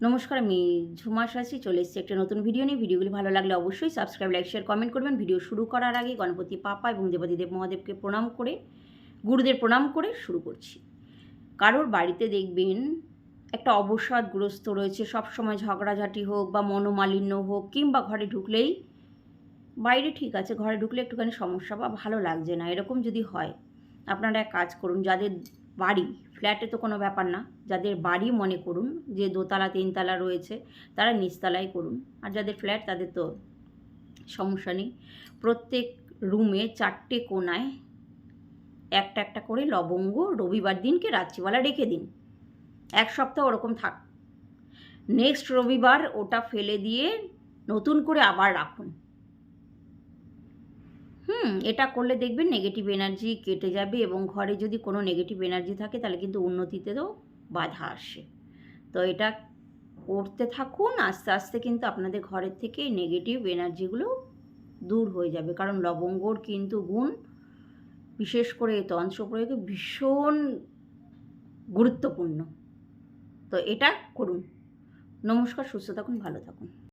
নমস্কার, আমি ঝুমা শাসি চলে এসেছি একটা নতুন ভিডিও নিয়ে। ভিডিওগুলি ভালো লাগলে অবশ্যই সাবস্ক্রাইব, লাইক, শেয়ার, কমেন্ট করবেন। ভিডিও শুরু করার আগে গণপতি পাপা এবং দেবাদিদেব মহাদেবকে প্রণাম করে, গুরুদের প্রণাম করে শুরু করছি। কারোর বাড়িতে দেখবেন একটা অবসাদগ্রস্ত রয়েছে, সবসময় ঝগড়াঝাটি হোক বা মনোমালিন্য হোক, কিংবা ঘরে ঢুকলেই, বাইরে ঠিক আছে, ঘরে ঢুকলে একটুখানি সমস্যা বা ভালো লাগছে না, এরকম যদি হয়, আপনারা এক কাজ করুন। যাদের বাড়ি, ফ্ল্যাটে তো কোনো ব্যাপার না, যাদের বাড়ি মনে করুন যে দোতলা তিনতলা রয়েছে, তারা নিচতলায় করুন। আর যাদের ফ্ল্যাট তাদের তো সমস্যা নেই। প্রত্যেক রুমে 4টে কোণায় একটা একটা করে লবঙ্গ রবিবার দিনকে রাত্রিবেলা রেখে দিন। 1 সপ্তাহ ওরকম থাক। নেক্সট রবিবার ওটা ফেলে দিয়ে নতুন করে আবার রাখুন। এটা করলে দেখবেন নেগেটিভ এনার্জি কেটে যাবে, এবং ঘরে যদি কোনো নেগেটিভ এনার্জি থাকে তাহলে কিন্তু উন্নতিতেও বাধা আসে। তো এটা করতে থাকুন, আস্তে আস্তে কিন্তু আপনাদের ঘরের থেকে নেগেটিভ এনার্জিগুলো দূর হয়ে যাবে। কারণ লবঙ্গর কিন্তু গুণ, বিশেষ করে তন্ত্র প্রয়োগে, ভীষণ গুরুত্বপূর্ণ। তো এটা করুন। নমস্কার, সুস্থ থাকুন, ভালো থাকুন।